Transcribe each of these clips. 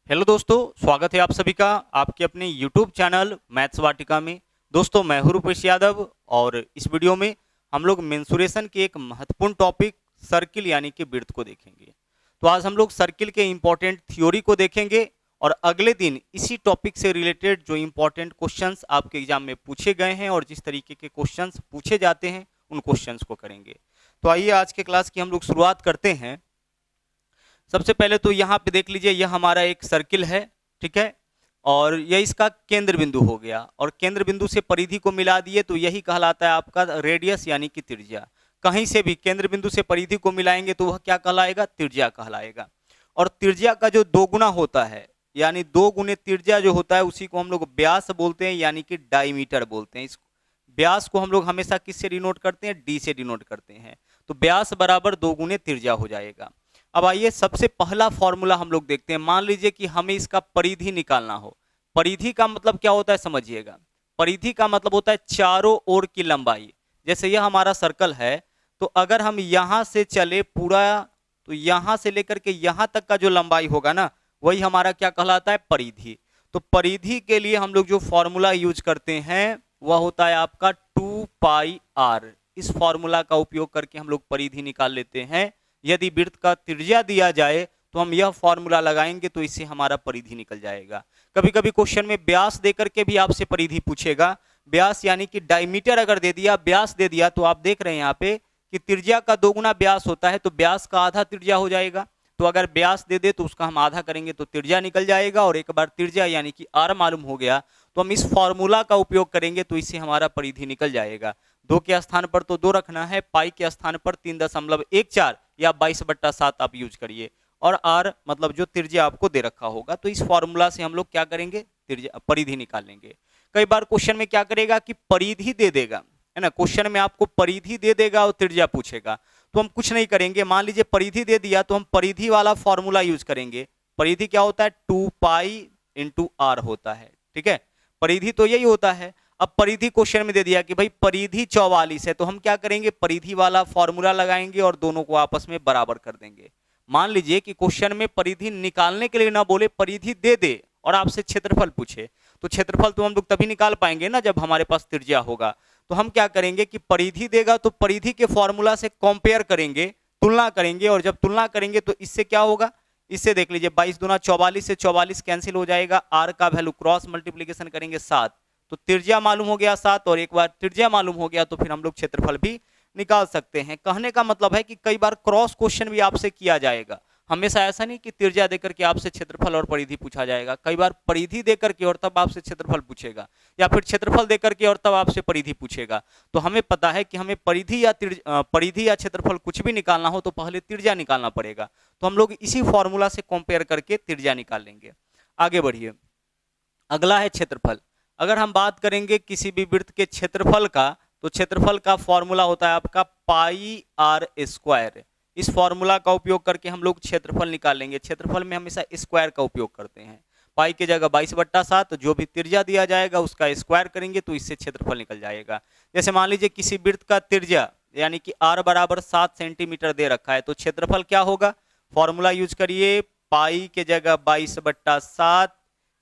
Hello दोस्तों, स्वागत है आप सभी का आपके अपने YouTube चैनल मैथ्स वाटिका में। दोस्तों मैं हूं रूपेश यादव और इस वीडियो में हम लोग मेंसुरेशन के एक महत्वपूर्ण टॉपिक सर्किल यानी कि वृत्त को देखेंगे। तो आज हम लोग सर्किल के इम्पोर्टेंट थ्योरी को देखेंगे और अगले दिन इसी टॉपिक से रिलेटेड जो इम्पोर्टेंट क्वेश्चंस आपके एग्जाम में पूछे गए हैं और जिस तरीके के क्वेश्चंस पूछे जाते हैं उन क्वेश्चंस को करेंगे। तो आइए आज के क्लास की हम लोग शुरुआत करते हैं। सबसे पहले तो यहाँ पे देख लीजिए, यह हमारा एक सर्किल है, ठीक है, और यह इसका केंद्र बिंदु हो गया और केंद्र बिंदु से परिधि को मिला दिए तो यही कहलाता है आपका रेडियस यानी कि त्रिज्या। कहीं से भी केंद्र बिंदु से परिधि को मिलाएंगे तो वह क्या कहलाएगा? त्रिज्या कहलाएगा। और त्रिज्या का जो दोगुना होता है यानी 2 गुने त्रिज्या जो होता है उसी को हम लोग व्यास बोलते हैं यानी कि डायमीटर बोलते हैं। इस व्यास को हम लोग हमेशा किससे डिनोट करते हैं? डी से डिनोट करते हैं। तो व्यास बराबर 2 गुने त्रिज्या हो जाएगा। अब आइए सबसे पहला फॉर्मूला हम लोग देखते हैं। मान लीजिए कि हमें इसका परिधि निकालना हो। परिधि का मतलब क्या होता है समझिएगा। परिधि का मतलब होता है चारों ओर की लंबाई। जैसे यह हमारा सर्कल है तो अगर हम यहां से चले पूरा तो यहां से लेकर के यहां तक का जो लंबाई होगा ना वही हमारा क्या कहलाता है? परिधि। तो परिधि के लिए हम लोग जो फॉर्मूला यूज करते हैं वह होता है आपका 2 पाई आर। इस फॉर्मूला का उपयोग करके हम लोग परिधि निकाल लेते हैं। यदि वृत्त का त्रिज्या दिया जाए तो हम यह फॉर्मूला लगाएंगे तो इससे हमारा परिधि निकल जाएगा। कभी कभी क्वेश्चन में व्यास देकर के भी आपसे परिधि पूछेगा। व्यास यानी कि डायमीटर अगर दे दिया, व्यास दे दिया, तो आप देख रहे हैं यहाँ पे कि त्रिज्या का 2 गुना व्यास होता है तो व्यास का आधा त्रिज्या हो जाएगा। तो अगर व्यास दे दे तो उसका हम आधा करेंगे तो त्रिज्या निकल जाएगा। और एक बार त्रिज्या यानी कि आर मालूम हो गया तो हम इस फॉर्मूला का उपयोग करेंगे तो इससे हमारा परिधि निकल जाएगा। 2 के स्थान पर तो 2 रखना है, पाई के स्थान पर 3.14 या 22/7 आप यूज करिए और आर मतलब जो त्रिज्या आपको दे रखा होगा। तो इस फॉर्मूला से हम लोग क्या करेंगे? त्रिज्या परिधि निकाल लेंगे। कई बार क्वेश्चन में क्या करेगा कि परिधि दे देगा, है ना। क्वेश्चन में आपको परिधि दे देगा और त्रिज्या पूछेगा तो हम कुछ नहीं करेंगे। मान लीजिए परिधि दे दिया तो हम परिधि वाला फॉर्मूला यूज करेंगे। परिधि क्या होता है? 2 पाई इंटू आर होता है, ठीक है। परिधि तो यही होता है। अब परिधि क्वेश्चन में दे दिया कि भाई परिधि 44 है तो हम क्या करेंगे? परिधि वाला फॉर्मूला लगाएंगे और दोनों को आपस में बराबर कर देंगे। मान लीजिए कि क्वेश्चन में परिधि निकालने के लिए ना बोले, परिधि दे दे और आपसे क्षेत्रफल पूछे तो क्षेत्रफल तो हम लोग तभी निकाल पाएंगे ना जब हमारे पास त्रिज्या होगा। तो हम क्या करेंगे कि परिधि देगा तो परिधि के फॉर्मूला से कंपेयर करेंगे, तुलना करेंगे, और जब तुलना करेंगे तो इससे क्या होगा? इससे देख लीजिए 22 दूना 44 से 44 कैंसिल हो जाएगा। आर का वैल्यू क्रॉस मल्टीप्लीकेशन करेंगे 7 तो त्रिज्या मालूम हो गया 7 और एक बार त्रिज्या मालूम हो गया तो फिर हम लोग क्षेत्रफल भी निकाल सकते हैं। कहने का मतलब है कि कई बार क्रॉस क्वेश्चन भी आपसे किया जाएगा। हमेशा ऐसा नहीं कि त्रिज्या देकर के आपसे क्षेत्रफल और परिधि पूछा जाएगा। कई बार परिधि देकर के और तब आपसे क्षेत्रफल पूछेगा या फिर क्षेत्रफल देकर के और तब आपसे परिधि पूछेगा। तो हमें पता है कि हमें परिधि या क्षेत्रफल कुछ भी निकालना हो तो पहले त्रिज्या निकालना पड़ेगा। तो हम लोग इसी फॉर्मूला से कंपेयर करके त्रिज्या निकाल लेंगे। आगे बढ़िए, अगला है क्षेत्रफल। अगर हम बात करेंगे किसी भी वृत्त के क्षेत्रफल का तो क्षेत्रफल का फॉर्मूला होता है आपका पाई आर स्क्वायर। इस फॉर्मूला का उपयोग करके हम लोग क्षेत्रफल निकाल लेंगे। क्षेत्रफल में हमेशा स्क्वायर का उपयोग करते हैं। पाई की जगह 22/7 जो भी त्रिज्या दिया जाएगा उसका स्क्वायर करेंगे तो इससे क्षेत्रफल निकल जाएगा। जैसे मान लीजिए किसी वृत्त का त्रिज्या यानी कि आर बराबर 7 सेंटीमीटर दे रखा है तो क्षेत्रफल क्या होगा? फॉर्मूला यूज करिए, पाई के जगह 22/7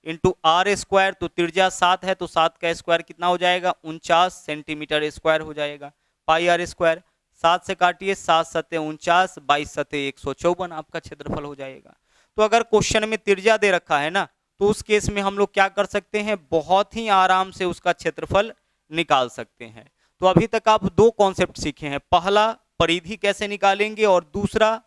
इंटू आर स्क्वायर। तो त्रिज्या 7 है तो 7 का स्क्वायर कितना हो जाएगा? 49 सेंटीमीटर स्क्वायर हो जाएगा। पाई आर स्क्वायर 7 से काटिए, 7 सत्ते 49, 22 सत्ते 154 आपका क्षेत्रफल हो जाएगा। तो अगर क्वेश्चन में त्रिज्या दे रखा है ना तो उस केस में हम लोग क्या कर सकते हैं? बहुत ही आराम से उसका क्षेत्रफल निकाल सकते हैं। तो अभी तक आप 2 कॉन्सेप्ट सीखे हैं। पहला परिधि कैसे निकालेंगे और दूसरा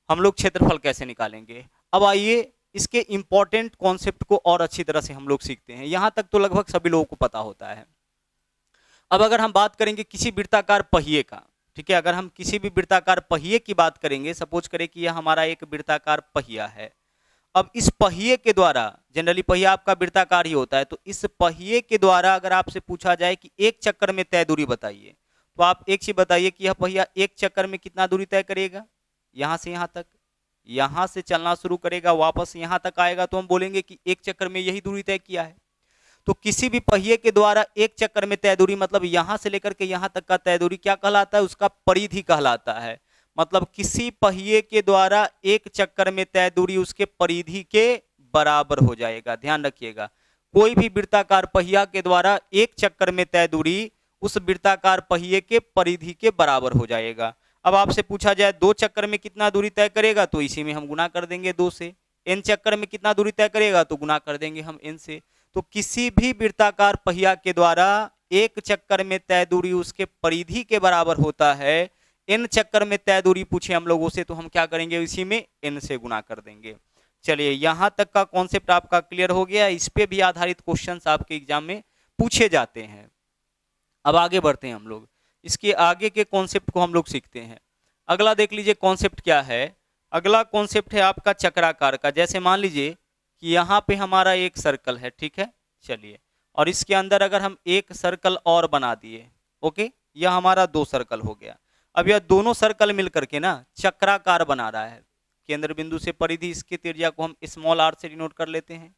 हम लोग क्षेत्रफल कैसे निकालेंगे। अब आइए इसके इंपॉर्टेंट कॉन्सेप्ट को और अच्छी तरह से हम लोग सीखते हैं। यहां तक तो लगभग सभी लोगों को पता होता है। अब अगर हम बात करेंगे किसी वृत्ताकार पहिए का, ठीक है, अगर हम किसी भी वृत्ताकार पहिए की बात करेंगे, सपोज करें कि यह हमारा एक वृत्ताकार पहिया है। अब इस पहिए के द्वारा, जनरली पहिया आपका वृत्ताकार ही होता है, तो इस पहिए के द्वारा अगर आपसे पूछा जाए कि एक चक्कर में तय दूरी बताइए तो आप एक चीज बताइए कि यह पहिया एक चक्कर में कितना दूरी तय करेगा? यहां से यहां तक, यहां से चलना शुरू करेगा, वापस यहां तक आएगा तो हम बोलेंगे कि एक चक्कर में यही दूरी तय किया है। तो किसी भी पहिए के द्वारा एक चक्कर में तय दूरी मतलब यहां से लेकर के यहां तक का तय दूरी क्या कहलाता है? उसका परिधि कहलाता है। मतलब किसी पहिए के द्वारा एक चक्कर में तय दूरी उसके परिधि के बराबर हो जाएगा। ध्यान रखिएगा, कोई भी वृत्ताकार पहिया के द्वारा एक चक्कर में तय दूरी उस वृत्ताकार पहिए के परिधि के बराबर हो जाएगा। अब आपसे पूछा जाए 2 चक्कर में कितना दूरी तय करेगा, तो इसी में हम गुना कर देंगे 2 से। n चक्कर में कितना दूरी तय करेगा, तो गुना कर देंगे हम n से। तो किसी भी वृत्ताकार पहिया के द्वारा एक चक्कर में तय दूरी उसके परिधि के बराबर होता है। n चक्कर में तय दूरी पूछे हम लोगों से, तो हम क्या करेंगे, इसी में n से गुना कर देंगे। चलिए, यहां तक का कॉन्सेप्ट आपका क्लियर हो गया। इस पे भी आधारित क्वेश्चंस आपके एग्जाम में पूछे जाते हैं। अब आगे बढ़ते हैं हम लोग, इसके आगे के कॉन्सेप्ट को हम लोग सीखते हैं। अगला देख लीजिए कॉन्सेप्ट क्या है। अगला कॉन्सेप्ट है आपका चक्राकार का। जैसे मान लीजिए कि यहाँ पे हमारा एक सर्कल है, ठीक है, चलिए, और इसके अंदर अगर हम एक सर्कल और बना दिए, ओके, यह हमारा 2 सर्कल हो गया। अब यह दोनों सर्कल मिलकर के ना चक्राकार बना रहा है। केंद्र बिंदु से परिधि इसके त्रिज्या को हम स्मॉल r से डिनोट कर लेते हैं,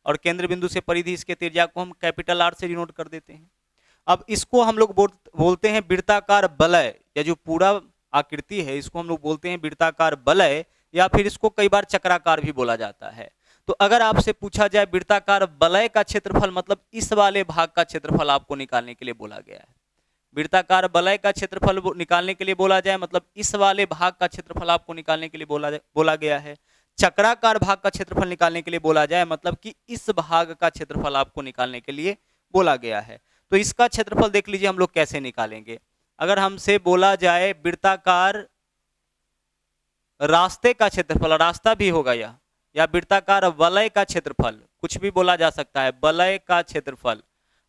और केंद्र बिंदु से परिधि इसके त्रिज्या को हम कैपिटल R से डिनोट कर देते हैं। अब इसको हम लोग बोलते हैं वृत्ताकार वलय, या जो पूरा आकृति है इसको हम लोग बोलते हैं वृत्ताकार वलय, या फिर इसको कई बार चक्राकार भी बोला जाता है। तो अगर आपसे पूछा जाए वृत्ताकार वलय का क्षेत्रफल, मतलब इस वाले भाग का क्षेत्रफल आपको निकालने के लिए बोला गया है। वृत्ताकार वलय का क्षेत्रफल निकालने के लिए बोला जाए, मतलब इस वाले भाग का क्षेत्रफल आपको निकालने के लिए बोला गया है। चक्राकार भाग का क्षेत्रफल निकालने के लिए बोला जाए, मतलब कि इस भाग का क्षेत्रफल आपको निकालने के लिए बोला गया है। तो इसका क्षेत्रफल देख लीजिए हम लोग कैसे निकालेंगे। अगर हमसे बोला जाए वृत्ताकार रास्ते का क्षेत्रफल, रास्ता भी होगा यह, या वृत्ताकार वलय का क्षेत्रफल, कुछ भी बोला जा सकता है, वलय का क्षेत्रफल।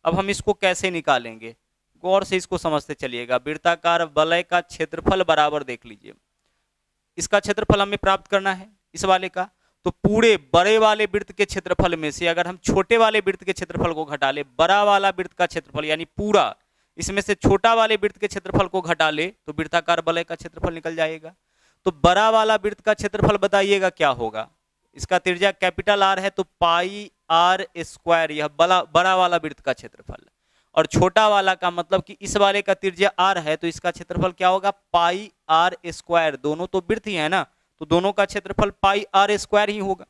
अब हम इसको कैसे निकालेंगे, गौर से इसको समझते चलिएगा। वृत्ताकार वलय का क्षेत्रफल बराबर देख लीजिए, इसका क्षेत्रफल हमें प्राप्त करना है इस वाले का। तो पूरे बड़े वाले वृत्त के क्षेत्रफल में से अगर हम छोटे वाले वृत्त के क्षेत्रफल को घटा ले, बड़ा वाला वृत्त का क्षेत्रफल यानी पूरा, इसमें से छोटा वाले वृत्त के क्षेत्रफल को घटा ले, तो वृत्ताकार वलय का क्षेत्रफल निकल जाएगा। तो बड़ा वाला वृत्त का क्षेत्रफल बताइएगा क्या होगा। इसका त्रिज्या कैपिटल R है, तो पाई R स्क्वायर, यह बड़ा वाला वृत्त का क्षेत्रफल। और छोटा वाला का मतलब कि इस वाले का त्रिज्या R है, तो इसका क्षेत्रफल क्या होगा, पाई R स्क्वायर। दोनों तो वृत्त ही है ना, तो दोनों का क्षेत्रफल पाई R स्क्वायर ही होगा।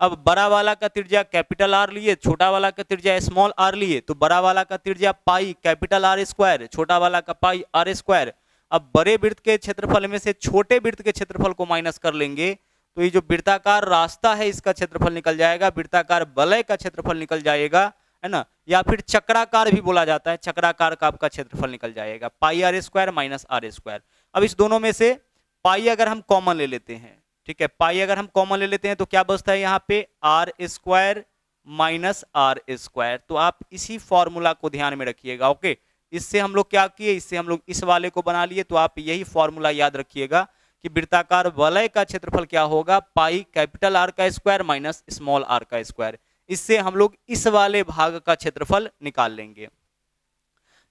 अब बड़ा वाला का त्रिज्या कैपिटल R लिए, छोटा वाला का त्रिज्या स्मॉल r लिए, तो बड़ा वाला का त्रिज्या पाई कैपिटल R स्क्वायर, छोटा वाला का पाई R स्क्वायर। अब बड़े वृत्त के क्षेत्रफल में से छोटे वृत्त के क्षेत्रफल को माइनस कर लेंगे, तो ये जो वृत्ताकार रास्ता है इसका क्षेत्रफल निकल जाएगा, वृत्ताकार वलय का क्षेत्रफल निकल जाएगा, है ना, या फिर चक्राकार भी बोला जाता है, चक्राकार का आपका क्षेत्रफल निकल जाएगा, पाई R square minus R square. अब इस दोनों में से पाई अगर हम कॉमन ले लेते हैं, ठीक है, पाई अगर हम कॉमन ले लेते हैं तो क्या बचता है यहाँ पे, R square minus R square. तो आप इसी फॉर्मूला को ध्यान में रखिएगा, ओके। इससे हम लोग क्या किए, इससे हम लोग इस वाले को बना लिए, तो आप यही फॉर्मूला याद रखिएगा कि वृत्ताकार वलय का क्षेत्रफल क्या होगा, पाई कैपिटल R का स्क्वायर माइनस स्मॉल r का स्क्वायर। इससे हम लोग इस वाले भाग का क्षेत्रफल निकाल लेंगे।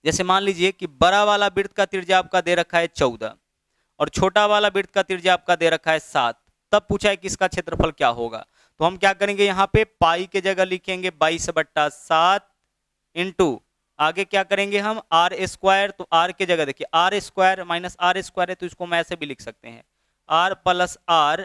जैसे मान लीजिए कि बड़ा वाला वृत्त का त्रिज्या आपका दे रखा है 14 और छोटा वाला वृत्त का त्रिज्या आपका दे रखा है 7, तब पूछा है कि इसका क्षेत्रफल क्या होगा। तो हम क्या करेंगे, यहाँ पे पाई के जगह लिखेंगे 22/7 इंटू आगे क्या करेंगे हम R स्क्वायर, तो R के जगह देखिए R square minus R square है, तो इसको मैं ऐसे भी लिख सकते हैं R plus R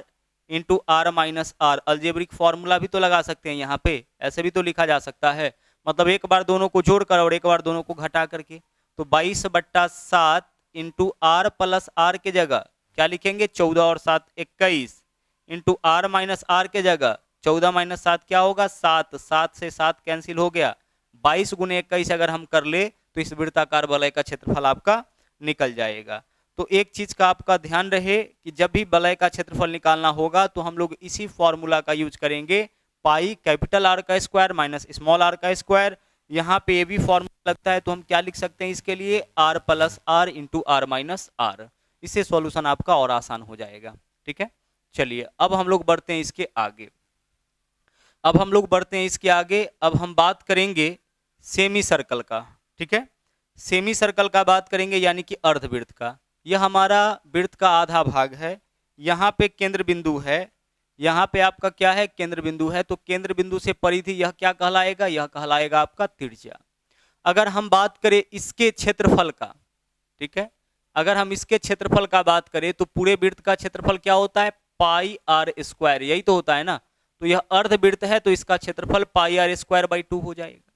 into R minus R। Algebraic formula भी तो लगा सकते हैं यहाँ पे, ऐसे भी तो लिखा जा सकता है, मतलब एक बार दोनों को जोड़कर और एक बार दोनों को घटा करके। तो 22/7 इंटू R प्लस R के जगह क्या लिखेंगे 14 और 7 21 इंटू R माइनस R के जगह 14 माइनस 7 क्या होगा 7, 7 से 7 कैंसिल हो गया, 22 गुने 21 अगर हम कर ले तो इस वृत्ताकार वलय का क्षेत्रफल आपका निकल जाएगा। तो एक चीज का आपका ध्यान रहे कि जब भी वलय का क्षेत्रफल निकालना होगा तो हम लोग इसी फॉर्मूला का यूज करेंगे, पाई कैपिटल R का स्क्वायर माइनस स्मॉल r का स्क्वायर। यहाँ पे ये भी फॉर्मूला लगता है तो हम क्या लिख सकते हैं इसके लिए R plus R into R minus R। इससे सॉल्यूशन आपका और आसान हो जाएगा, ठीक है। चलिए अब हम लोग बढ़ते हैं इसके आगे, अब हम बात करेंगे सेमी सर्कल का, ठीक है। सेमी सर्कल का बात करेंगे यानी कि अर्धवृत्त का। यह हमारा वृत्त का आधा भाग है, यहाँ पे केंद्र बिंदु है, यहाँ पे आपका क्या है केंद्र बिंदु है, तो केंद्र बिंदु से परिधि यह क्या कहलाएगा, यह कहलाएगा आपका त्रिज्या। अगर हम बात करें इसके क्षेत्रफल का, ठीक है, अगर हम इसके क्षेत्रफल का बात करें तो पूरे वृत्त का क्षेत्रफल क्या होता है पाई R स्क्वायर, यही तो होता है ना, तो यह अर्धवृत्त है तो इसका क्षेत्रफल पाई आर स्क्वायर बाई 2 हो जाएगा।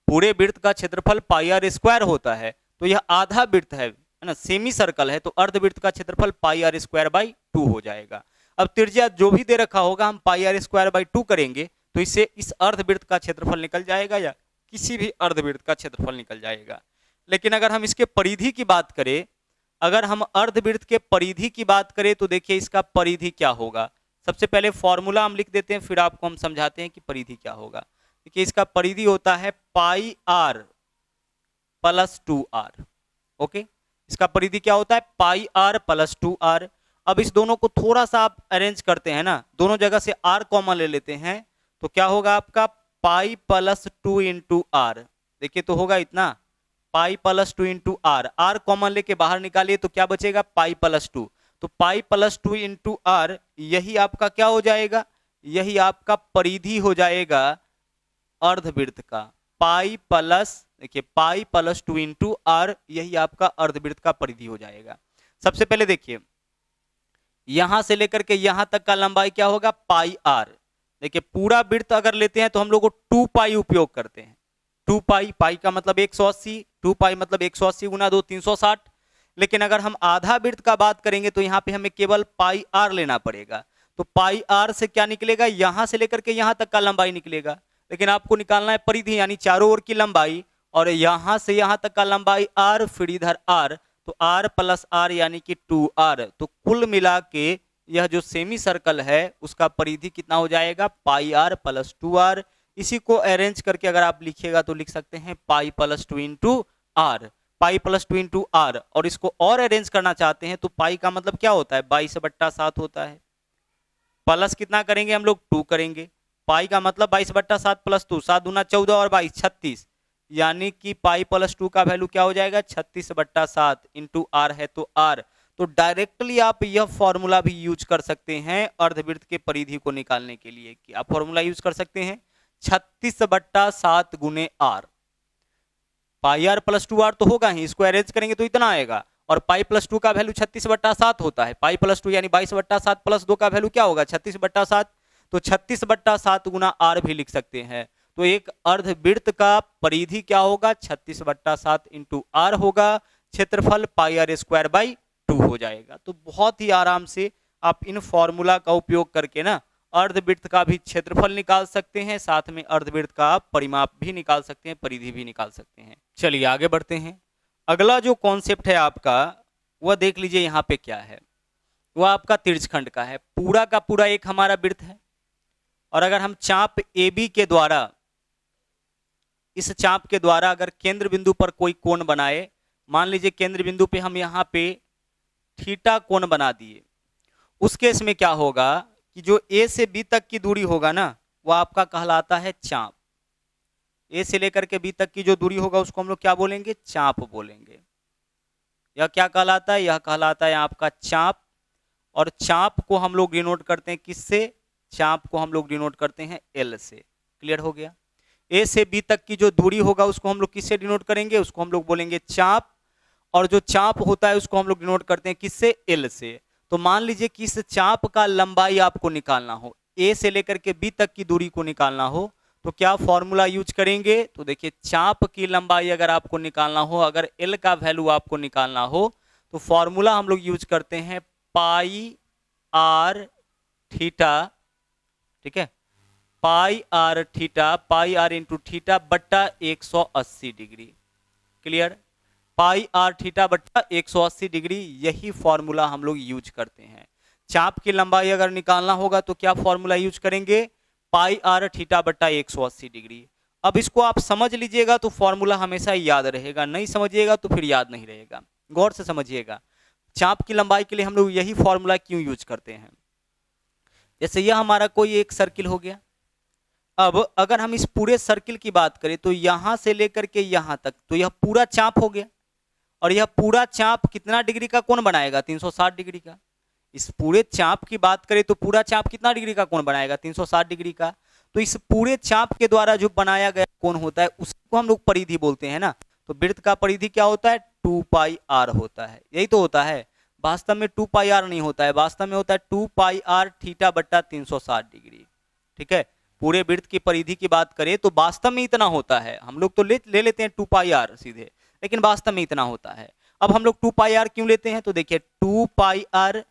पूरे वृत्त का क्षेत्रफल पाई आर स्क्वायर होता है तो यह आधा वृत्त है ना, सेमी सर्कल है, तो अर्धवृत्त का क्षेत्रफल पाई आर स्क्वायर बाई 2 हो जाएगा। अब त्रिज्या जो भी दे रखा होगा हम पाई आर स्क्वायर बाई 2 करेंगे तो इससे इस अर्धवृत्त का क्षेत्रफल निकल जाएगा या किसी भी अर्धवृत्त का क्षेत्रफल निकल जाएगा। लेकिन अगर हम इसके परिधि की बात करें, अगर हम अर्धवृत्त के परिधि की बात करें तो देखिए इसका परिधि क्या होगा। सबसे पहले फॉर्मूला हम लिख देते हैं, फिर आपको हम समझाते हैं कि परिधि क्या होगा। देखिए इसका परिधि होता है pi are plus 2r। Okay, इसका परिधि क्या होता है, पाई आर प्लस 2r। अब इस दोनों को थोड़ा सा आप अरेंज करते हैं ना, दोनों जगह से r कॉमन ले लेते हैं तो क्या होगा आपका पाई प्लस 2 इंटू आर। देखिए तो होगा इतना pi plus 2 into R, R common लेके बाहर निकालिए तो क्या बचेगा पाई प्लस 2। तो पाई प्लस 2 इंटू आर यही आपका क्या हो जाएगा, यही आपका परिधि हो जाएगा अर्धवृत्त का। पाई प्लस, देखिए पाई प्लस 2 इंटू आर यही आपका अर्धवृत्त का परिधि हो जाएगा। सबसे पहले देखिए यहां से लेकर के यहां तक का लंबाई क्या होगा पाई आर। देखिए पूरा वृत्त अगर लेते हैं तो हम लोग 2 पाई उपयोग करते हैं। 2 पाई, पाई का मतलब 180, 2 पाई मतलब 180 गुना 2 360। लेकिन अगर हम आधा वृत्त का बात करेंगे तो यहाँ पे हमें केवल पाई आर लेना पड़ेगा। तो पाई आर से क्या निकलेगा, यहां से लेकर के यहां तक का लंबाई निकलेगा। लेकिन आपको निकालना है परिधि यानी चारों ओर की लंबाई, और यहां से यहां तक का लंबाई आर, फिर इधर आर, तो आर प्लस आर यानी कि 2r। तो कुल मिला के यह जो सेमी सर्कल है उसका परिधि कितना हो जाएगा पाई आर प्लस 2r। इसी को अरेंज करके अगर आप लिखिएगा तो लिख सकते हैं pi plus 2 into R, pi plus 2 into R. और इसको और अरेंज करना चाहते हैं तो पाई का मतलब क्या होता है 22/7 होता है। प्लस कितना करेंगे हम लोग 2 करेंगे, पाई का मतलब 22/7 प्लस 2, 7 दूना 14 और 22 36, यानी कि पाई प्लस 2 का वैल्यू क्या हो जाएगा 36/7 इंटू आर है तो आर। तो डायरेक्टली आप यह फॉर्मूला भी यूज कर सकते हैं अर्धवृत्त के परिधि को निकालने के लिए। कि आप फॉर्मूला यूज कर सकते हैं 36/7 गुने are. Pi are plus 2r तो होगा ही, इसको अरेंज करेंगे तो इतना आएगा। और पाई प्लस 2 का वैल्यू 36/7 होता है। पाई प्लस 2 यानी 22/7 प्लस 2 का वैल्यू क्या होगा 36/7। तो 36/7 गुना आर भी लिख सकते हैं। तो एक अर्धवृत्त का परिधि क्या होगा 36/7 इंटू आर होगा, क्षेत्रफल पाई आर स्क्वायर बाई 2 हो जाएगा। तो बहुत ही आराम से आप इन फॉर्मूला का उपयोग करके ना अर्धवृत्त का भी क्षेत्रफल निकाल सकते हैं, साथ में अर्धवृत्त का परिमाप भी निकाल सकते हैं, परिधि भी निकाल सकते हैं। चलिए आगे बढ़ते हैं। अगला जो कॉन्सेप्ट है आपका वह देख लीजिए यहाँ पे क्या है, वह आपका तिर्यकखंड का है। पूरा का पूरा एक हमारा वृत्त है, और अगर हम चाप AB के द्वारा, इस चाप के द्वारा अगर केंद्र बिंदु पर कोई कोण बनाए, मान लीजिए केंद्र बिंदु पे हम यहाँ पे थीटा कोण बना दिए, उस केस में क्या होगा कि जो A से B तक की दूरी होगा ना वो आपका कहलाता है चाप। A से लेकर के B तक की जो दूरी होगा उसको हम लोग क्या बोलेंगे चाप बोलेंगे। यह क्या कहलाता है, यह कहलाता है आपका चाप। और चाप को हम लोग डिनोट करते हैं किससे, चाप को हम लोग डिनोट करते हैं L से। क्लियर हो गया। A से B तक की जो दूरी होगा उसको हम लोग किससे डिनोट करेंगे, उसको हम लोग बोलेंगे चाप। और जो चाप होता है उसको हम लोग डिनोट करते हैं किससे, L से। तो मान लीजिए कि इस चाप का लंबाई आपको निकालना हो, A से लेकर के B तक की दूरी को निकालना हो, तो क्या फॉर्मूला यूज करेंगे। तो देखिए चाप की लंबाई अगर आपको निकालना हो, अगर L का वैल्यू आपको निकालना हो, तो फॉर्मूला हम लोग यूज करते हैं पाई आर थीटा। ठीक है, pi r theta, pi r into theta बट्टा 180 degree. Clear, pi r theta बट्टा 180 डिग्री, यही फॉर्मूला हम लोग यूज करते हैं। चाप की लंबाई अगर निकालना होगा तो क्या फॉर्मूला यूज करेंगे, पाई आर थीटा बट्टा 180 डिग्री। अब इसको आप समझ लीजिएगा तो फॉर्मूला हमेशा याद रहेगा, नहीं समझिएगा तो फिर याद नहीं रहेगा। गौर से समझिएगा, चाप की लंबाई के लिए हम लोग यही फॉर्मूला क्यों यूज करते हैं। जैसे यह हमारा कोई एक सर्किल हो गया, अब अगर हम इस पूरे सर्किल की बात करें तो यहां से लेकर के यहां तक तो यह पूरा चाप हो गया, और यह पूरा चाप कितना डिग्री का कोण बनाएगा 360 डिग्री का। इस पूरे चाप की बात करें तो पूरा चाप कितना डिग्री का कोण बनाएगा 360 डिग्री का। तो इस पूरे चाप के द्वारा जो बनाया गया कोण होता है उसको हम लोग परिधि बोलते हैं ना। तो वृत्त का परिधि क्या होता है 2 पाई आर होता है, यही तो होता है। वास्तव में 2 पाई आर नहीं होता है, वास्तव में होता है 2 पाई आर थीटा बट्टा 360 डिग्री। ठीक है, पूरे वृत्त की परिधि की बात करें तो वास्तव में इतना होता है। हम लोग तो ले लेते हैं 2πr सीधे, लेकिन वास्तव में इतना होता है। अब हम लोग 2πr क्यों लेते हैं, तो देखिए 2πr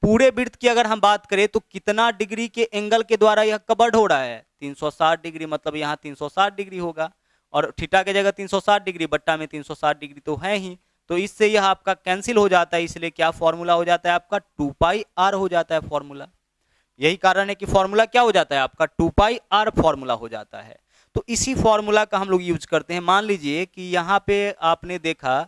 पूरे वृत्त की अगर हम बात करें तो कितना डिग्री के एंगल के द्वारा यह कवर्ड हो रहा है, 360 डिग्री, मतलब यहाँ 360 डिग्री होगा, और थीटा के जगह 360 डिग्री बट्टा में 360 डिग्री तो है ही, तो इससे यह आपका कैंसिल हो जाता है, इसलिए क्या फॉर्मूला हो जाता है आपका 2πr हो जाता है फॉर्मूला। यही कारण है कि फॉर्मूला क्या हो जाता है आपका 2πr फॉर्मूला हो जाता है। तो इसी फॉर्मूला का हम लोग यूज करते हैं। मान लीजिए कि यहाँ पे आपने देखा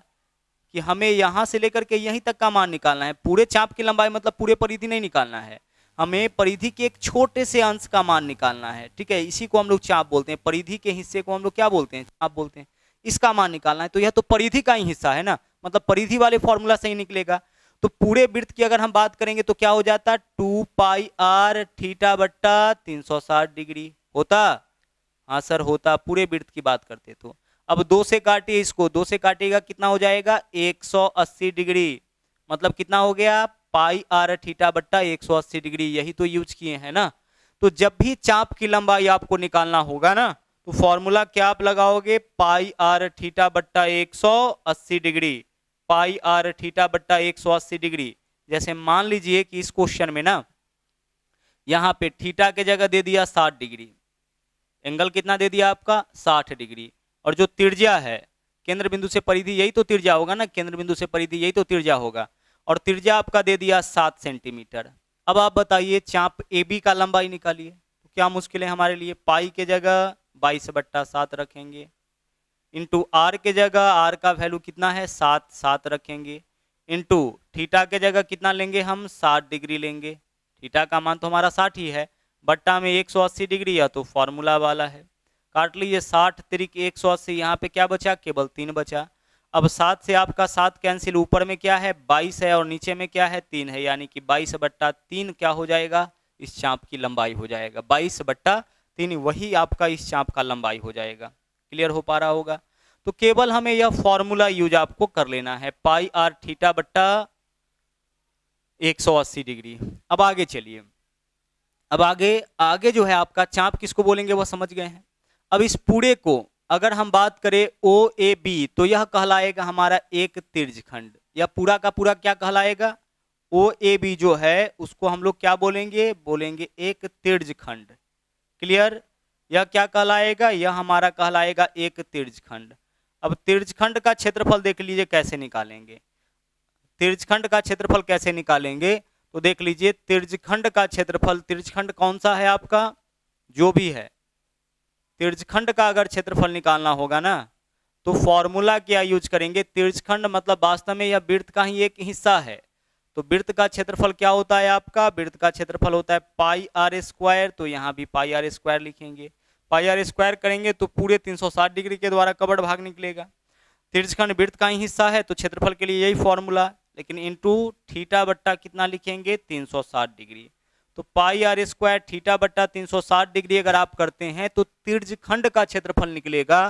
कि हमें यहाँ से लेकर के यहीं तक का मान निकालना है, पूरे चाप की लंबाई मतलब पूरे परिधि नहीं निकालना है, हमें परिधि के एक छोटे से अंश का मान निकालना है, ठीक है, इसी को हम लोग चाप बोलते हैं, परिधि के हिस्से को हम लोग क्या बोलते हैं, चाप बोलते हैं, इसका मान निकालना है। तो यह तो परिधि का ही हिस्सा है ना, मतलब परिधि वाले फॉर्मूला से ही निकलेगा। तो पूरे वृत्त की अगर हम बात करेंगे तो क्या हो जाता, 2πr थीटा बट्टा 360 डिग्री होता, हाँ सर होता, पूरे वृत्त की बात करते तो। अब 2 से काटिए इसको, 2 से काटिएगा कितना हो जाएगा 180 डिग्री, मतलब कितना हो गया πr थीटा बट्टा 180 डिग्री, यही तो यूज किए हैं ना। तो जब भी चाप की लंबाई आपको निकालना होगा ना, तो फॉर्मूला क्या आप लगाओगे, πr थीटा बट्टा 180 डिग्री, πr थीटा बट्टा 180 डिग्री। जैसे मान लीजिए कि इस क्वेश्चन में ना यहाँ पे थीटा के जगह दे दिया 60 डिग्री, एंगल कितना दे दिया आपका 60 डिग्री, और जो त्रिज्या है केंद्र बिंदु से परिधि, यही तो त्रिज्या होगा ना, केंद्र बिंदु से परिधि यही तो त्रिज्या होगा, और त्रिज्या आपका दे दिया 7 सेंटीमीटर। अब आप बताइए चाप AB का लंबाई निकालिए, तो क्या मुश्किल है हमारे लिए, पाई के जगह 22/7 रखेंगे, इंटू r के जगह r का वैल्यू कितना है 7 रखेंगे, इंटू थीटा के जगह कितना लेंगे हम 60 डिग्री लेंगे, थीटा का मान तो हमारा 60 ही है, बट्टा में 180 डिग्री, या तो फॉर्मूला वाला है, काट लीजिए 60 त्रिक 180, यहाँ पे क्या बचा केवल 3 बचा। अब 7 से आपका 7 कैंसिल, ऊपर में क्या है 22 है और नीचे में क्या है 3 है, यानी कि 22/3 क्या हो जाएगा, इस चाप की लंबाई हो जाएगा, 22/3 वही आपका इस चाप का लंबाई हो जाएगा। क्लियर हो पा रहा होगा। तो केवल हमें यह फॉर्मूला यूज आपको कर लेना है, πr थीटा बट्टा 180 डिग्री। अब आगे चलिए, अब आगे जो है आपका चाप किसको बोलेंगे वह समझ गए हैं। अब इस पूरे को अगर हम बात करें OAB, तो यह कहलाएगा हमारा एक तिर्यखंड, या पूरा का पूरा क्या कहलाएगा, OAB जो है उसको हम लोग क्या बोलेंगे, बोलेंगे एक तिर्यखंड। क्लियर, यह क्या कहलाएगा, यह हमारा कहलाएगा एक तिर्यखंड। अब तिर्यखंड का क्षेत्रफल देख लीजिए कैसे निकालेंगे, तिर्यखंड का क्षेत्रफल कैसे निकालेंगे, तो देख लीजिए तिर्यखंड का क्षेत्रफल, तिर्यखंड कौन सा है आपका, जो भी है, तिर्यखंड का अगर क्षेत्रफल निकालना होगा ना, तो फॉर्मूला क्या यूज करेंगे, तिर्यखंड मतलब वास्तव में यह वृत्त का ही एक हिस्सा है, तो वृत्त का क्षेत्रफल क्या होता है आपका, वृत्त का क्षेत्रफल होता है πr², तो यहाँ भी πr² लिखेंगे, πr² करेंगे तो पूरे 360 डिग्री के द्वारा कवर्ड भाग निकलेगा, तिर्यखंड वृत्त का ही हिस्सा है तो क्षेत्रफल के लिए यही फॉर्मूला, लेकिन इंटू थीटा बट्टा कितना लिखेंगे 360 डिग्री, तो πr² थीटा बट्टा 360 डिग्री अगर आप करते हैं तो तिर्यखंड का क्षेत्रफल निकलेगा।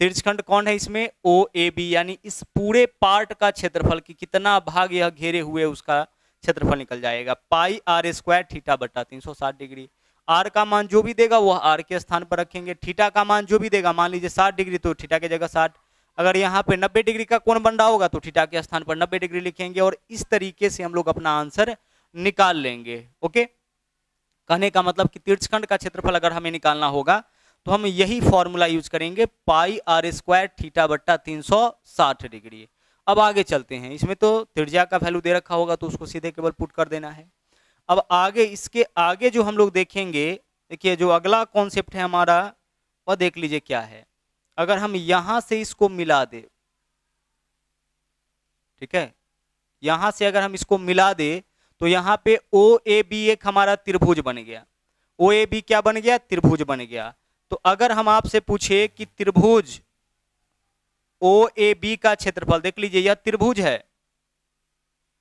तिर्यखंड कौन है इसमें, OAB, यानी इस पूरे पार्ट का क्षेत्रफल की कितना भाग यह घेरे हुए उसका क्षेत्रफल निकल जाएगा, πr² थीटा बट्टा 360 डिग्री। r का मान जो भी देगा वह r के स्थान पर रखेंगे, थीटा का मान जो भी देगा, मान लीजिए 60 डिग्री तो थीटा की जगह 60, अगर यहाँ पे 90 डिग्री का कोण बन रहा होगा तो थीटा के स्थान पर 90 डिग्री लिखेंगे, और इस तरीके से हम लोग अपना आंसर निकाल लेंगे। ओके, कहने का मतलब कि तिर्यखंड का क्षेत्रफल अगर हमें निकालना होगा तो हम यही फॉर्मूला यूज करेंगे, πr² थीटा बट्टा 360 डिग्री। अब आगे चलते हैं, इसमें तो त्रिज्या का वैल्यू दे रखा होगा तो उसको सीधे केवल पुट कर देना है। अब आगे इसके आगे जो हम लोग देखेंगे, देखिए जो अगला कॉन्सेप्ट है हमारा वह देख लीजिए क्या है, अगर हम यहां से इसको मिला दे, ठीक है, यहां से अगर हम इसको मिला दे तो यहाँ पे OAB एक हमारा त्रिभुज बन गया, OAB क्या बन गया, त्रिभुज बन गया। तो अगर हम आपसे पूछे कि त्रिभुज OAB का क्षेत्रफल, देख लीजिए यह त्रिभुज है,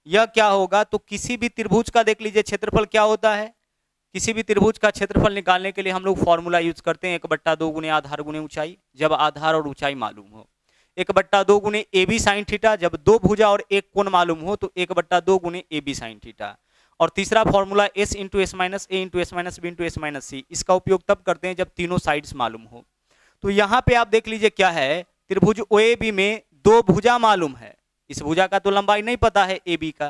यह क्या होगा, तो किसी भी त्रिभुज का देख लीजिए क्षेत्रफल क्या होता है, किसी भी त्रिभुज का क्षेत्रफल निकालने के लिए हम लोग फॉर्मूला यूज करते हैं 1/2 गुने आधार गुने ऊंचाई, जब आधार और ऊंचाई मालूम हो, 1/2 गुने AB साइन थीटा, जब दो भुजा और एक कोण मालूम हो तो 1/2 गुने AB साइन थीटा, और तीसरा formula s into s minus a into s minus b into s minus c, इसका उपयोग तब करते हैं जब तीनों साइड्स मालूम हो। तो यहाँ पे आप देख लीजिए क्या है, त्रिभुज OAB में दो भुजा मालूम है, इस भुजा का तो लंबाई नहीं पता है AB का,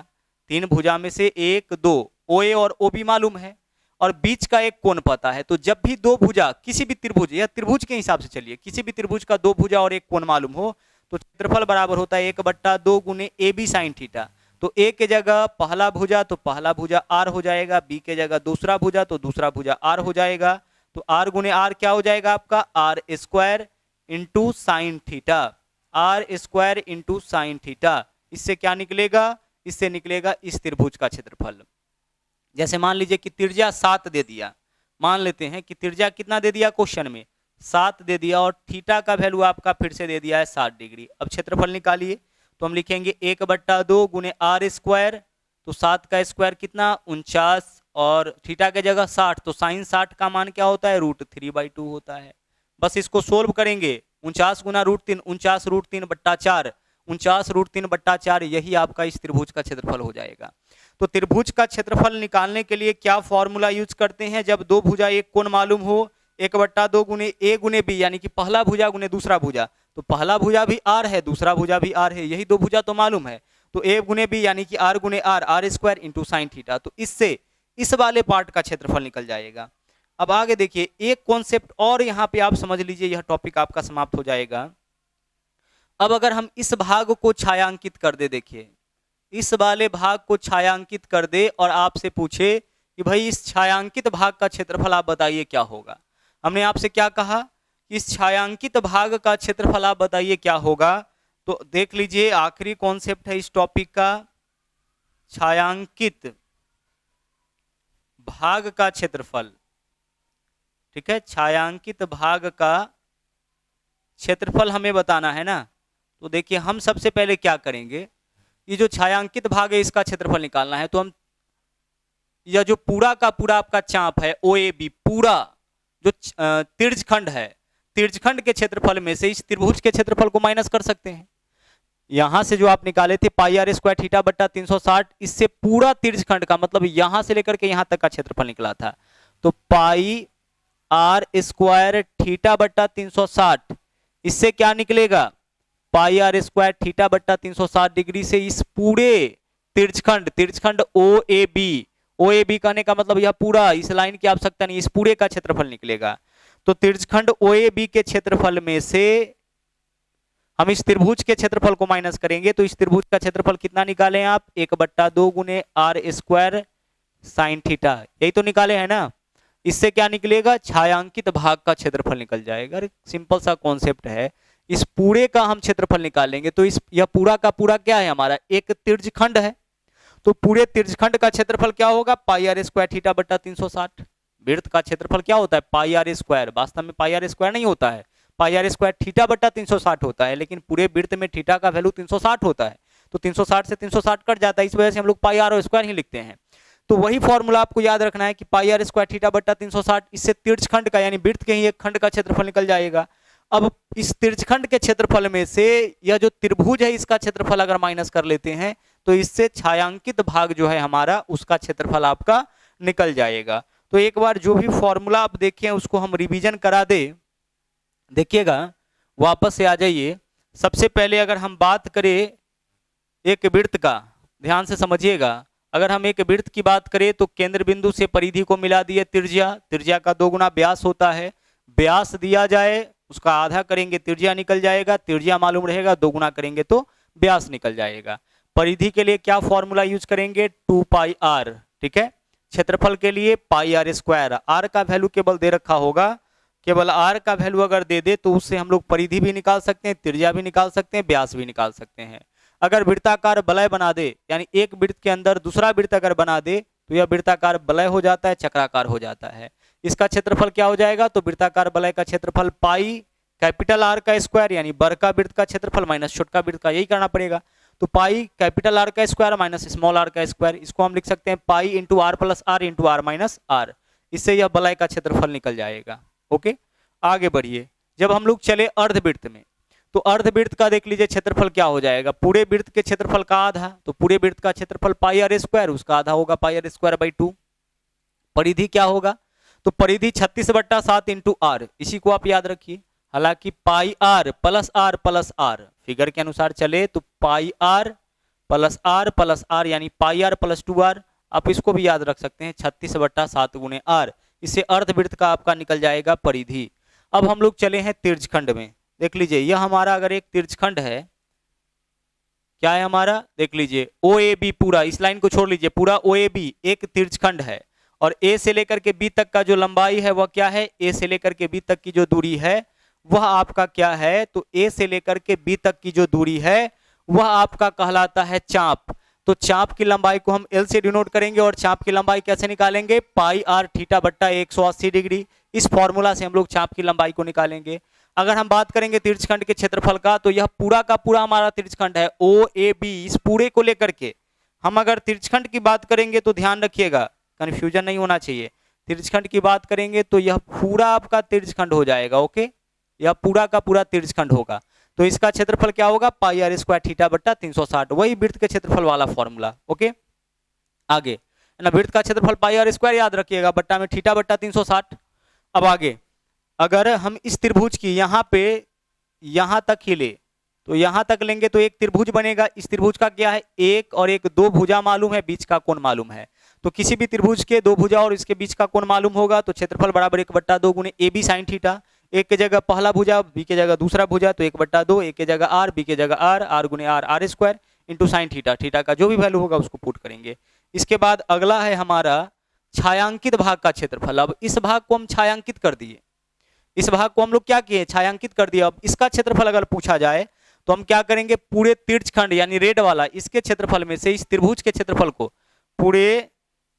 तीन भुजा में से एक दो OA और OB मालूम है, और बीच का एक कोण पता है। तो जब भी दो भुजा किसी भी त्रिभुज या त्रिभुज के हिसाब से चलिए, किसी भी त्रिभुज का दो भुजा और एक कोण मालूम हो तो क्षेत्रफल बराबर होता है 1/2 गुने AB sin थीटा। तो A के जगह पहला भुजा तो पहला भुजा R हो जाएगा, B के जगह दूसरा भुजा तो दूसरा भुजा R हो जाएगा। तो R गुने R क्या हो जाएगा आपका, R square into sine theta, R square into sine theta. इससे क्या निकलेगा, इससे निकलेगा इस त्रिभुज का क्षेत्रफल। जैसे मान लीजिए कि त्रिज्या 7 दे दिया, मान लेते हैं कि त्रिज्या कितना दे दिया क्वेश्चन में, 7 दे दिया, और थीटा का वैल्यू आपका फिर से दे दिया है 60 डिग्री। अब क्षेत्रफल निकालिए, तो हम लिखेंगे 1/2 गुने R स्क्वायर, तो 7 का स्क्वायर कितना 49, और थीटा के जगह 60, तो साइन 60 का मान क्या होता है, √3/2 होता है। बस इसको सोल्व करेंगे, 49 गुना √3, 49 √3/4, 49 √3/4, यही आपका इस त्रिभुज का क्षेत्रफल हो जाएगा। तो त्रिभुज का क्षेत्रफल निकालने के लिए क्या फॉर्मूला यूज करते हैं, जब दो भुजा एक कोण मालूम हो, 1/2 गुने A गुने B, यानी कि पहला भुजा गुने दूसरा भुजा, तो पहला भुजा भी R है, दूसरा भुजा भी R है, यही दो भुजा तो मालूम है, तो A गुने B यानी कि R गुने R, R square into sine theta. तो इससे इस वाले पार्ट का क्षेत्रफल निकल जाएगा। अब आगे देखिए, एक कॉन्सेप्ट और यहाँ पे आप समझ लीजिए, यह टॉपिक आपका समाप्त हो जाएगा। अब अगर हम इस भाग को छायांकित कर दे, देखिए इस वाले भाग को छायांकित कर दे और आपसे पूछे कि भाई इस छायांकित भाग का क्षेत्रफल आप बताइए क्या होगा। हमने आपसे क्या कहा कि इस छायांकित भाग का क्षेत्रफल आप बताइए क्या होगा। तो देख लीजिए, आखिरी कॉन्सेप्ट है इस टॉपिक का, छायांकित भाग का क्षेत्रफल। ठीक है, छायांकित भाग का क्षेत्रफल हमें बताना है ना। तो देखिए, हम सबसे पहले क्या करेंगे, ये जो छायांकित भाग है इसका क्षेत्रफल निकालना है। तो हम यह जो पूरा का पूरा आपका चाप है OAB, पूरा जो तिर्यखंड है, तिर्यखंड के क्षेत्रफल में से इस त्रिभुज के क्षेत्रफल को माइनस कर सकते हैं। यहां से जो आप निकाले थे πr स्क्वायर थीटा बट्टा 360, इससे पूरा तिर्यखंड का मतलब यहां से लेकर के यहां तक का क्षेत्रफल निकला था। तो πr स्क्वायर थीटा बट्टा 360, इससे क्या निकलेगा, πr स्क्वायर थीटा बट्टा 360 डिग्री से इस पूरे तिर्यखंड OAB कहने का मतलब यह पूरा, इस लाइन की आवश्यकता नहीं, इस पूरे का क्षेत्रफल निकलेगा। तो तिर्यखंड OAB के क्षेत्रफल में से हम इस त्रिभुज के क्षेत्रफल को माइनस करेंगे। तो इस त्रिभुज का क्षेत्रफल कितना निकाले आप, 1/2 गुने R स्क्वायर साइन थीटा, यही तो निकाले है ना। इससे क्या निकलेगा, छायांकित भाग का क्षेत्रफल निकल जाएगा। सिंपल सा कॉन्सेप्ट है, इस पूरे का हम क्षेत्रफल निकालेंगे। तो यह पूरा का पूरा क्या है हमारा, एक तिर्यखंड है। तो पूरे तिर्यखंड का क्षेत्रफल क्या होगा, πr स्क्वायर थीटा बट्टा 360। वृत्त का क्षेत्रफल क्या होता है, πr स्क्वायर, वास्तव में πr स्क्वायर नहीं होता है, πr स्क्वायर थीटा बट्टा 360 होता है, लेकिन पूरे वृत्त में थीटा का वैल्यू 360 होता है। तो 360 से 360 कट जाता है, इस वजह से हम लोग πr स्क्वायर ही लिखते हैं। तो वही फॉर्मूला आपको याद रखना है कि πr स्क्वायर थीटा बट्टा 360, इससे तिर्यखंड का यानी वृत्त के ही एक खंड का क्षेत्रफल निकल जाएगा। अब इस तिर्यखंड के क्षेत्रफल में से यह जो त्रिभुज है इसका क्षेत्रफल अगर माइनस कर लेते हैं तो इससे छायांकित भाग जो है हमारा, उसका क्षेत्रफल आपका निकल जाएगा। तो एक बार जो भी फॉर्मूला आप देखें उसको हम रिवीजन करा दे, देखिएगा, वापस से आ जाइए। सबसे पहले अगर हम बात करें एक वृत्त का, ध्यान से समझिएगा, अगर हम एक वृत्त की बात करें तो केंद्र बिंदु से परिधि को मिला दिए त्रिज्या, त्रिज्या का 2 गुना व्यास होता है, व्यास दिया जाए उसका आधा करेंगे त्रिज्या निकल जाएगा, त्रिज्या मालूम रहेगा 2 गुना करेंगे तो व्यास निकल जाएगा। परिधि के लिए क्या फॉर्मूला यूज करेंगे, 2πr। ठीक है, क्षेत्रफल के लिए πr स्क्वायर, r का वैल्यू केवल दे रखा होगा, केवल r का वैल्यू अगर दे दे तो उससे हम लोग परिधि भी निकाल सकते हैं, त्रिज्या भी निकाल सकते हैं, व्यास भी निकाल सकते हैं। अगर वृत्ताकार वलय बना दे, यानी एक वृत्त के अंदर दूसरा वृत्त अगर बना दे तो यह वृत्ताकार वलय हो जाता है, चक्राकार हो जाता है। इसका क्षेत्रफल क्या हो जाएगा, तो वृत्ताकार वलय का क्षेत्रफल पाई कैपिटल R का स्क्वायर, यानी बड़ का वृत्त का क्षेत्रफल माइनस छोटका वृत्त का, यही करना पड़ेगा। तो पाई कैपिटल R का स्क्वायर माइनस स्मॉल r का स्क्वायर, इसको हम लिख सकते हैं pi into R plus R into R minus R। इससे यह वलय का क्षेत्रफल निकल जाएगा। ओके, आगे बढ़िए। जब हम लोग चले अर्धवृत्त में, तो अर्धवृत्त का देख लीजिए क्षेत्रफल क्या हो जाएगा, पूरे वृत्त के क्षेत्रफल का आधा, तो पूरे वृत्त का क्षेत्रफल पाई आर स्क्वायर, उसका आधा होगा पाई आर स्क्वायर बाई 2। परिधि क्या होगा, तो परिधि 36/7 इंटू आर, इसी को आप याद रखिए। हालांकि पाई आर प्लस आर फिगर के अनुसार चले तो पाई आर प्लस आर यानी पाई आर प्लस 2r, आप इसको भी याद रख सकते हैं 36/7 गुणे आर। इससे अर्धवृत्त का आपका निकल जाएगा परिधि। अब हम लोग चले हैं तिर्यकखंड में। देख लीजिए यह हमारा अगर एक तिर्यकखंड है, क्या है हमारा, देख लीजिए ओ ए बी, पूरा इस लाइन को छोड़ लीजिए, पूरा ओ ए बी एक तिर्यकखंड है और ए से लेकर के बी तक का जो लंबाई है वह क्या है, ए से लेकर के बी तक की जो दूरी है वह आपका क्या है, तो ए से लेकर के बी तक की जो दूरी है वह आपका कहलाता है चाप। तो चाप की लंबाई को हम एल से डिनोट करेंगे और चाप की लंबाई कैसे निकालेंगे, पाई आर थीटा बट्टा 180 डिग्री। इस फॉर्मूला से हम लोग चाप की लंबाई को निकालेंगे। अगर हम बात करेंगे तिर्यकखंड के क्षेत्रफल का, तो यह पूरा का पूरा हमारा तिर्यकखंड है ओ ए बी, इस पूरे को लेकर के हम अगर तिर्यकखंड की बात करेंगे तो ध्यान रखिएगा, कंफ्यूजन नहीं होना चाहिए। तिर्यकखंड की बात करेंगे तो यह पूरा आपका तिर्यकखंड हो जाएगा, ओके, यह पूरा का पूरा तिर्यकखंड होगा। तो इसका क्षेत्रफल क्या होगा, पाई आर स्क्वायर थीटा बट्टा 360, वही वृत्त के क्षेत्रफल वाला फॉर्मूला, ओके। आगे ना, वृत्त का क्षेत्रफल पाई आर स्क्वायर याद रखिएगा, बट्टा में थीटा बट्टा 360। अब आगे अगर हम इस त्रिभुज की यहाँ पे यहाँ तक ही ले, तो यहाँ तक लेंगे तो एक त्रिभुज बनेगा। इस त्रिभुज का क्या है, एक और एक दो भुजा मालूम है, बीच का कोण मालूम है। तो किसी भी त्रिभुज के दो भुजा और इसके बीच का कोण मालूम होगा तो क्षेत्रफल बराबर 1/2 गुणे ए बी साइन थीटा। एक के जगह पहला भुजा, बी के जगह दूसरा भुजा, तो 1/2, एक के जगह आर, बी के जगह आर गुणे R square into sine theta. Theta का जो भी वैल्यू होगा उसको पुट करेंगे। इसके बाद अगला है हमारा छायांकित भाग का क्षेत्रफल। अब इस भाग को हम छायांकित कर दिए, इस भाग को हम लोग क्या किए, छायांकित कर दिया। अब इसका क्षेत्रफल अगर पूछा जाए तो हम क्या करेंगे, पूरे तिर्यकखंड यानी रेड वाला इसके क्षेत्रफल में से इस त्रिभुज के क्षेत्रफल को पूरे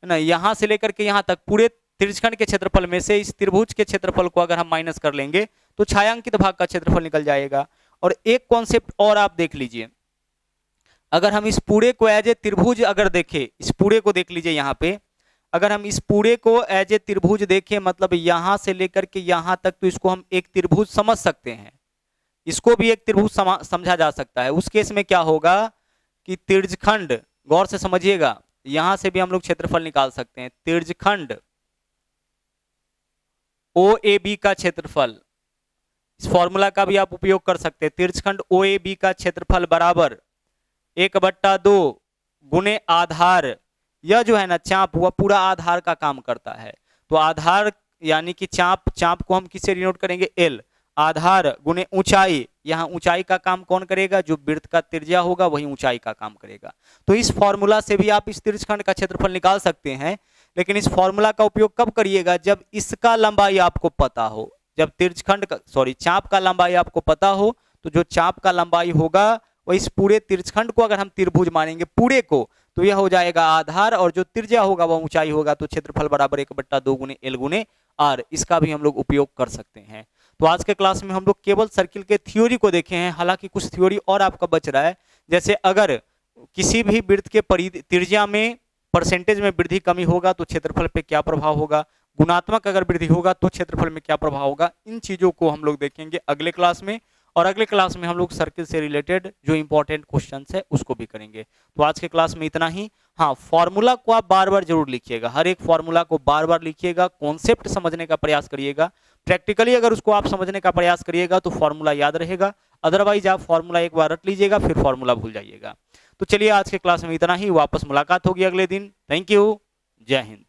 ना यहां से लेकर के यहां तक पूरे तिर्यकखंड के क्षेत्रफल में से इस त्रिभुज के क्षेत्रफल को अगर हम माइनस कर लेंगे तो छायांकित भाग का क्षेत्रफल निकल जाएगा। और एक कॉन्सेप्ट और आप देख लीजिए, अगर हम इस पूरे को एज ए त्रिभुज अगर देखें, इस पूरे को देख लीजिए यहाँ पे, अगर हम इस पूरे को एज ए त्रिभुज देखें, मतलब यहां से लेकर के यहां तक, तो इसको हम एक त्रिभुज समझ सकते हैं, इसको भी एक त्रिभुज समझा जा सकता है। उस केस में क्या होगा कि तिर्यकखंड, गौर से समझिएगा, यहां से भी हम लोग क्षेत्रफल निकाल सकते हैं। तिर्यकखंड ओ ए बी का क्षेत्रफल, इस फॉर्मूला का भी आप उपयोग कर सकते हैं। तिर्यकखंड ओ ए बी का क्षेत्रफल बराबर 1/2 गुणे आधार, यह जो है ना चाप, वह पूरा आधार का काम करता है। तो आधार यानी कि चाप, चाप को हम किससे डिनोट करेंगे, एल। आधार गुणे ऊंचाई, यहाँ ऊंचाई का काम कौन करेगा, जो वृत्त का त्रिज्या होगा वही ऊंचाई का काम करेगा। तो इस फॉर्मूला से भी आप इस तिर्यकखंड का क्षेत्रफल निकाल सकते हैं, लेकिन इस फॉर्मूला का उपयोग कब करिएगा, जब इसका लंबाई आपको पता हो। जब तिर्यकखंड का चाप का लंबाई आपको पता हो, तो जो चाप का लंबाई होगा वह इस पूरे तिर्यकखंड को अगर हम त्रिभुज मानेंगे पूरे को, तो यह हो जाएगा आधार, और जो त्रिज्या होगा वह ऊंचाई होगा। तो क्षेत्रफल बराबर 1/2 गुणे एल गुणे आर, इसका भी हम लोग उपयोग कर सकते हैं। तो आज के क्लास में हम लोग केवल सर्किल के थ्योरी को देखे हैं, हालांकि कुछ थ्योरी और आपका बच रहा है। जैसे अगर किसी भी वृत्त के त्रिज्या में परसेंटेज में वृद्धि कमी होगा तो क्षेत्रफल पे क्या प्रभाव होगा, गुणात्मक अगर वृद्धि होगा तो क्षेत्रफल में क्या प्रभाव होगा, इन चीजों को हम लोग देखेंगे अगले क्लास में। और अगले क्लास में हम लोग सर्किल से रिलेटेड जो इंपॉर्टेंट क्वेश्चंस है उसको भी करेंगे। तो आज के क्लास में इतना ही। हाँ, फॉर्मूला को आप बार बार जरूर लिखिएगा, हर एक फॉर्मूला को बार बार लिखिएगा, कॉन्सेप्ट समझने का प्रयास करिएगा। प्रैक्टिकली अगर उसको आप समझने का प्रयास करिएगा तो फॉर्मूला याद रहेगा, अदरवाइज आप फॉर्मूला एक बार रट लीजिएगा फिर फॉर्मूला भूल जाइएगा। तो चलिए आज के क्लास में इतना ही, वापस मुलाकात होगी अगले दिन। थैंक यू, जय हिंद।